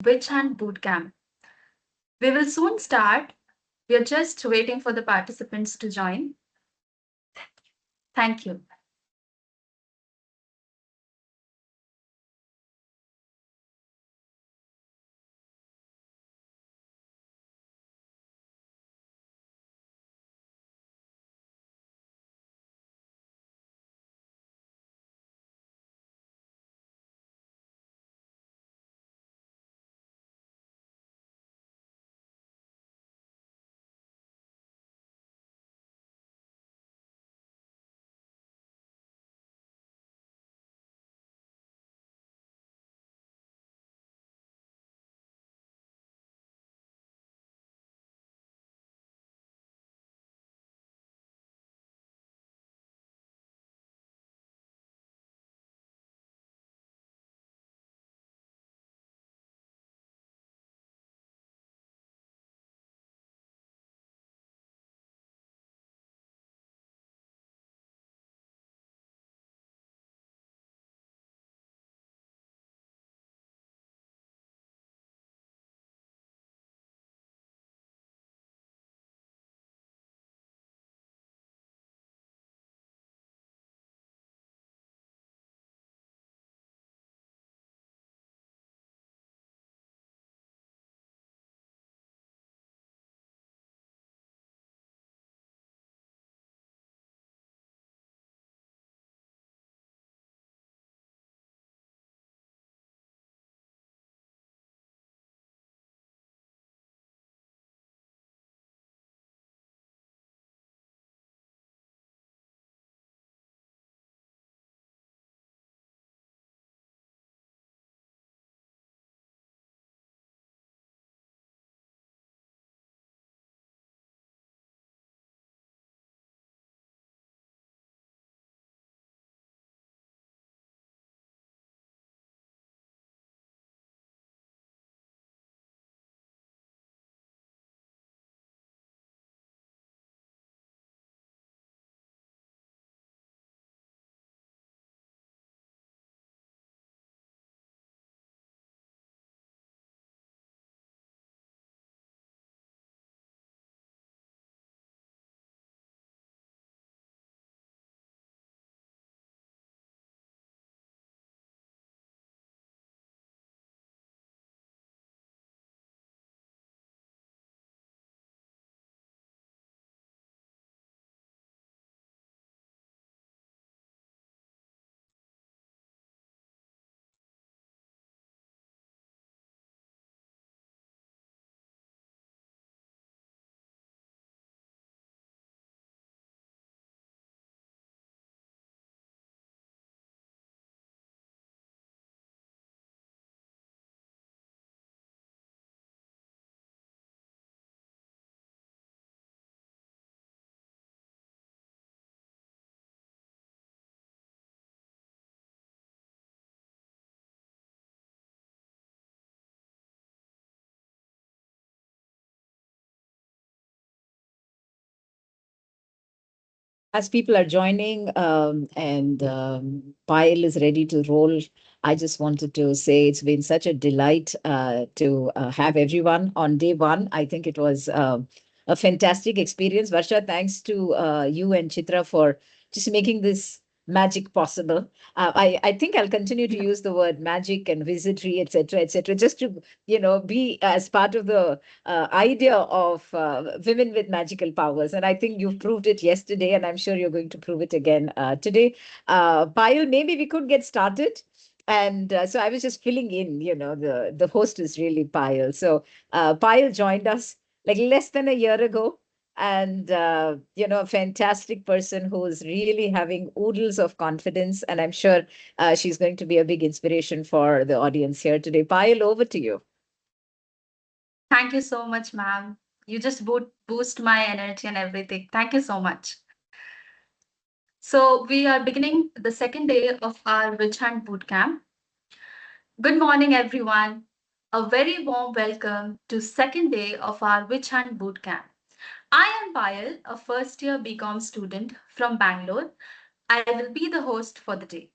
Witch Hunt Bootcamp. We will soon start. We are just waiting for the participants to join. Thank you. As people are joining and Pile is ready to roll, I just wanted to say it's been such a delight to have everyone on day one. I think it was a fantastic experience. Varsha, thanks to you and Chitra for just making this magic possible. I think I'll continue to use the word magic and wizardry, etc., just to be as part of the idea of women with magical powers. And I think you've proved it yesterday, and I'm sure you're going to prove it again today. Payal, maybe we could get started. And so I was just filling in, the host is really Payal. So Payal joined us like less than a year ago. And, a fantastic person who's really having oodles of confidence. And I'm sure she's going to be a big inspiration for the audience here today. Payal, over to you. Thank you so much, ma'am. You just boost my energy and everything. Thank you so much. So, we are beginning the second day of our Witch Hunt Bootcamp. Good morning, everyone. A very warm welcome to second day of our Witch Hunt Bootcamp. I am Payal, a first year BCom student from Bangalore. I will be the host for the day.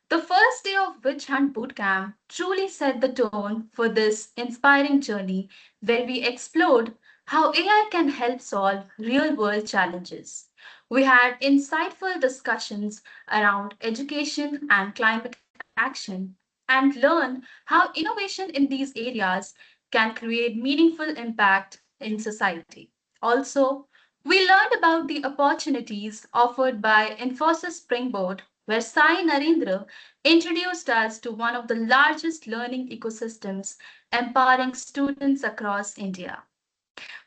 The first day of Witch Hunt Bootcamp truly set the tone for this inspiring journey where we explored how AI can help solve real world challenges. We had insightful discussions around education and climate action and learned how innovation in these areas can create meaningful impact in society. Also, we learned about the opportunities offered by Infosys Springboard, where Sai Narendra introduced us to one of the largest learning ecosystems empowering students across India.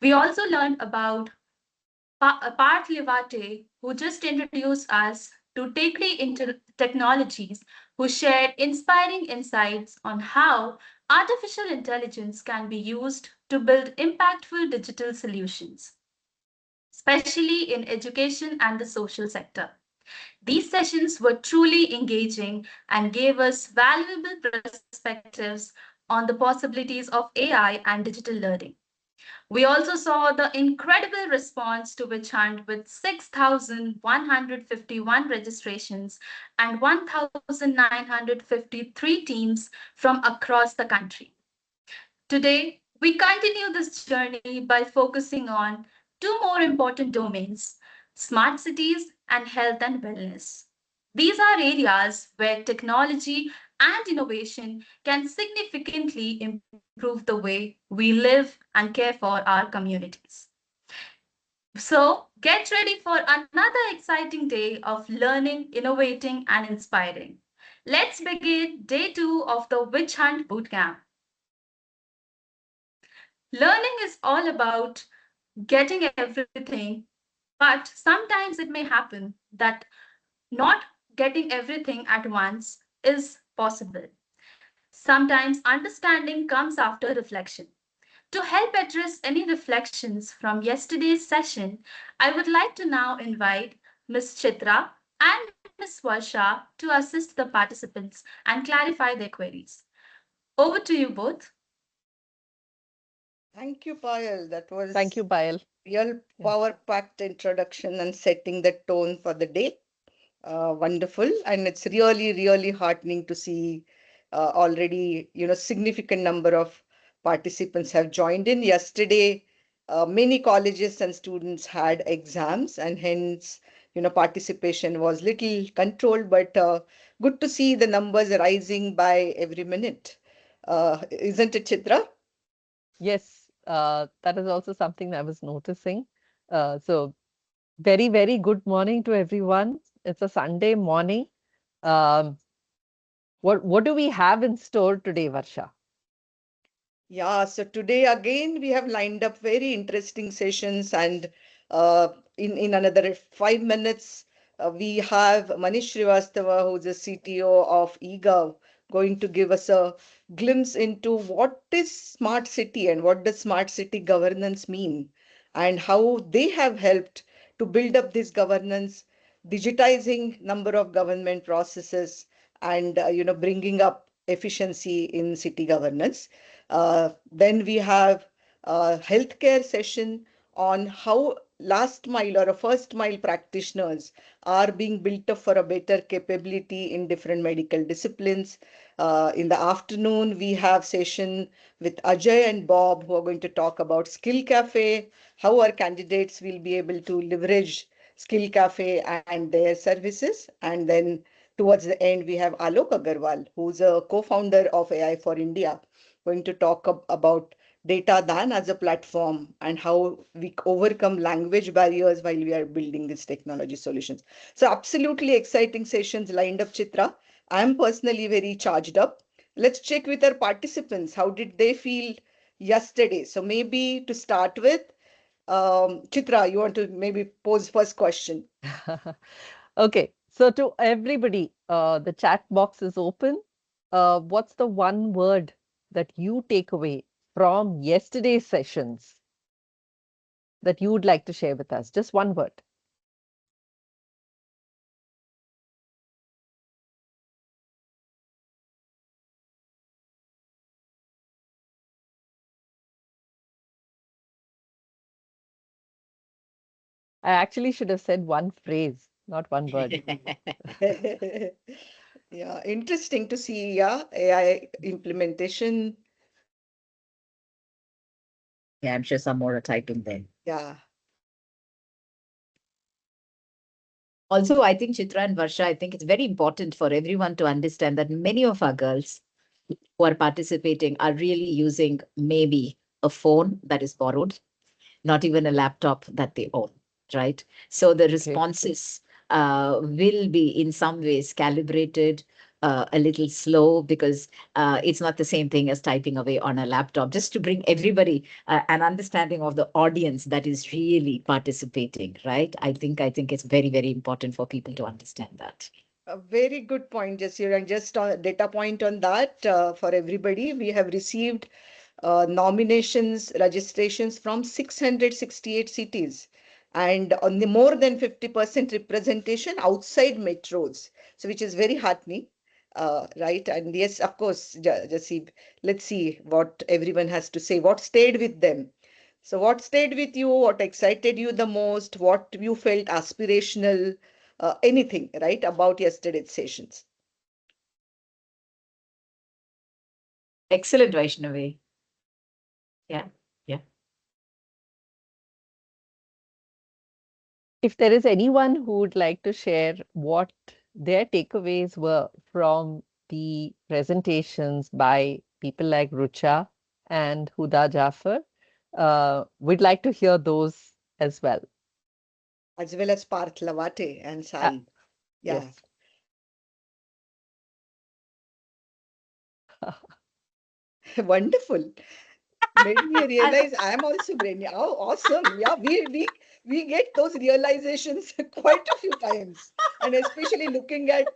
We also learned about Parth Livate, who just introduced us to Takely Technologies, who shared inspiring insights on how artificial intelligence can be used to build impactful digital solutions, especially in education and the social sector. These sessions were truly engaging and gave us valuable perspectives on the possibilities of AI and digital learning. We also saw the incredible response to Witch Hunt with 6,151 registrations and 1,953 teams from across the country. Today, we continue this journey by focusing on two more important domains: smart cities and health and wellness. These are areas where technology and innovation can significantly improve the way we live and care for our communities. So, get ready for another exciting day of learning, innovating, and inspiring. Let's begin day two of the Witch Hunt Bootcamp. Learning is all about getting everything, but sometimes it may happen that not getting everything at once is possible. Sometimes understanding comes after reflection. To help address any reflections from yesterday's session, I would like to now invite Ms. Chitra and Ms. Varsha to assist the participants and clarify their queries. Over to you both. Thank you, Payal. That Thank was you, Payal. real Yeah. power-packed introduction and setting the tone for the day. Wonderful, and it's really, really heartening to see already, significant number of participants have joined in. Yesterday, many colleges and students had exams, and hence, participation was little controlled, but good to see the numbers rising by every minute. Isn't it, Chitra? Yes, that is also something I was noticing. So, very, very good morning to everyone. It's a Sunday morning. Um, what do we have in store today, Varsha? Yeah, so today again we have lined up very interesting sessions, and uh, in another 5 minutes we have Manish Srivastava, who's the CTO of eGov, going to give us a glimpse into what is smart city and what does smart city governance mean, and how they have helped to build up this governance, digitizing number of government processes, and bringing up efficiency in city governance. Then we have a healthcare session on how last mile or a first mile practitioners are being built up for a better capability in different medical disciplines. In the afternoon, we have session with Ajay and Bob, who are going to talk about Skill Cafe, how our candidates will be able to leverage Skill Cafe and their services. And then towards the end, we have Alok Agarwal, who's a co-founder of AI for India, going to talk about data than as a platform and how we overcome language barriers while we are building these technology solutions. So absolutely exciting sessions lined up, Chitra. I am personally very charged up. Let's check with our participants. How did they feel yesterday? So maybe to start with, Chitra, you want to maybe pose first question? Okay, so to everybody, the chat box is open. What's the one word that you take away from yesterday's sessions that you would like to share with us? Just one word. I actually should have said one phrase, not one word. Yeah, interesting to see, yeah, AI implementation. Yeah, I'm sure some more are typing there. Yeah, Also, I think Chitra and Varsha, I think it's very important for everyone to understand that many of our girls who are participating are really using maybe a phone that is borrowed, not even a laptop that they own, right? So the Okay. responses will be in some ways calibrated, a little slow because it's not the same thing as typing away on a laptop. Just to bring everybody an understanding of the audience that is really participating, right? I think it's very very important for people to understand that. a very good point, Jasir. And just a data point on that for everybody, we have received nominations, registrations from 668 cities and on the more than 50% representation outside metros. So, which is very heartening, right? And yes, of course, Jasib, let's see what everyone has to say. What stayed with them? So, what stayed with you? What excited you the most? What you felt aspirational? Anything, right, about yesterday's sessions? Excellent, Vaishnavi. Yeah, yeah. If there is anyone who would like to share what their takeaways were from the presentations by people like Rucha and Huda Jafar, we'd like to hear those as well. As well as Parth Lavate and Uh, Sai. Yeah, yes. wonderful. Made me realize I am also brainy. Oh, awesome. Yeah, we get those realizations quite a few times. And especially looking at,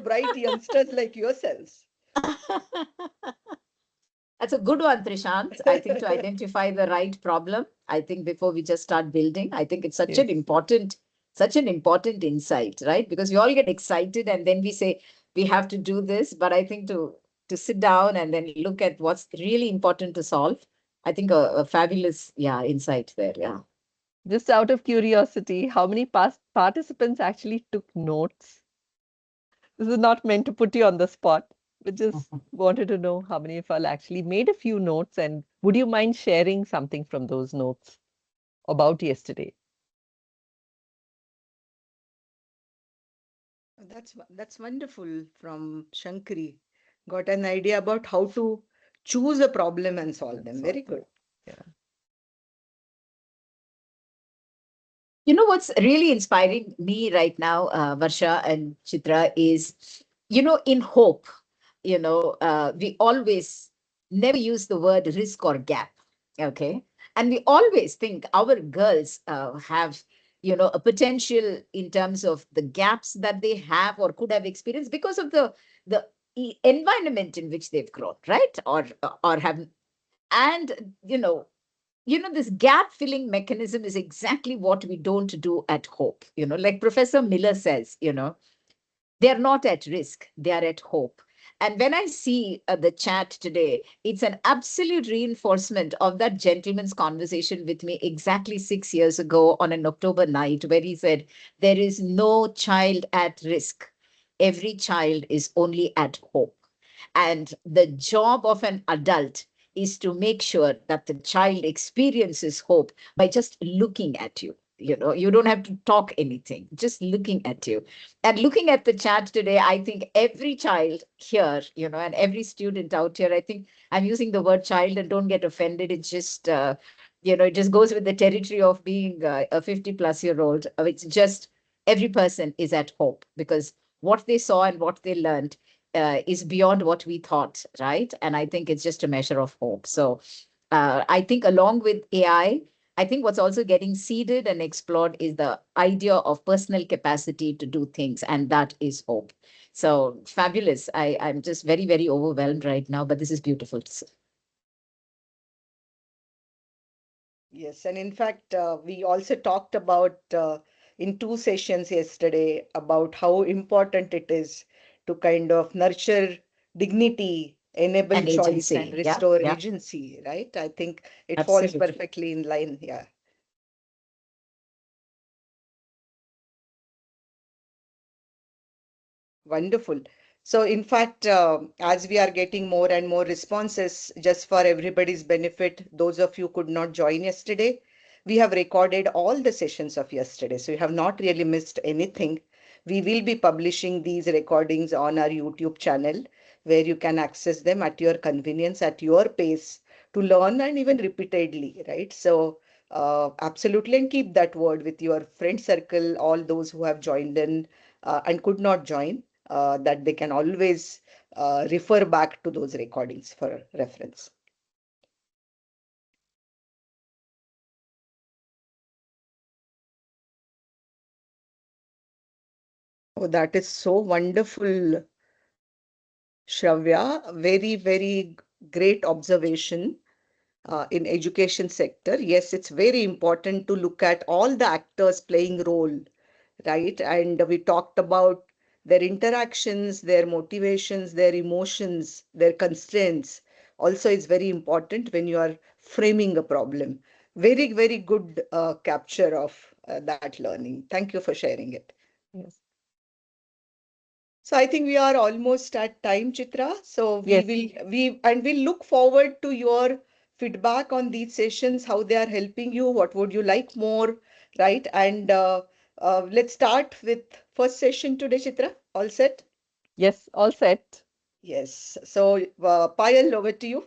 bright youngsters like yourselves. That's a good one, Trishant. I think to identify the right problem. I think before we just start building, I think it's Yes. such an important insight, right? Because we all get excited and then we say we have to do this. But I think to sit down and then look at what's really important to solve, I think a fabulous, yeah, insight there. Yeah. Just out of curiosity, how many past participants actually took notes? This is not meant to put you on the spot, but just wanted to know how many of you actually made a few notes, and would you mind sharing something from those notes about yesterday? That's wonderful from Shankari. Got an idea about how to choose a problem and solve them. That's Very all. good. Yeah. You know what's really inspiring me right now, Varsha and Chitra, is, in hope, we always never use the word risk or gap. Okay. And we always think our girls have, a potential in terms of the gaps that they have or could have experienced because of the environment in which they've grown, right? Or have, and, this gap filling mechanism is exactly what we don't do at Hope. Like Professor Miller says, they are not at risk, they are at hope. And when I see the chat today, it's an absolute reinforcement of that gentleman's conversation with me exactly 6 years ago on an October night, where he said, there is no child at risk. Every child is only at hope. And the job of an adult is to make sure that the child experiences hope by just looking at you. You don't have to talk anything, just looking at you. And looking at the chat today, I think every child here, and every student out here, I think I'm using the word child and don't get offended. It's just, it just goes with the territory of being a 50-plus-year-old. It's just every person is at hope because what they saw and what they learned is beyond what we thought, right? And I think it's just a measure of hope. So I think along with AI, I think what's also getting seeded and explored is the idea of personal capacity to do things, and that is hope. So fabulous. I'm just very, very overwhelmed right now, but this is beautiful to see. Yes, and in fact, we also talked about in two sessions yesterday about how important it is to kind of nurture dignity, enable And choice, and agency. Yeah, restore yeah, agency, right? I think it falls absolutely. perfectly in line. Yeah, wonderful. So, in fact, as we are getting more and more responses, just for everybody's benefit, those of you could not join yesterday, we have recorded all the sessions of yesterday. So, you have not really missed anything. We will be publishing these recordings on our YouTube channel where you can access them at your convenience, at your pace to learn and even repeatedly, right? So, absolutely, and keep that word with your friend circle, all those who have joined in and could not join that they can always refer back to those recordings for reference. Oh, that is so wonderful, Shravya. Very, very great observation in education sector. Yes, it's very important to look at all the actors playing role, right? And we talked about their interactions, their motivations, their emotions, their constraints. Also, it's very important when you are framing a problem. Very, very good capture of that learning. Thank you for sharing it. Yes. So I think we are almost at time, Chitra. So Yes. we'll look forward to your feedback on these sessions, how they are helping you, what would you like more, right? And let's start with first session today, Chitra. All set? Yes. All set. Yes. So Payal, over to you.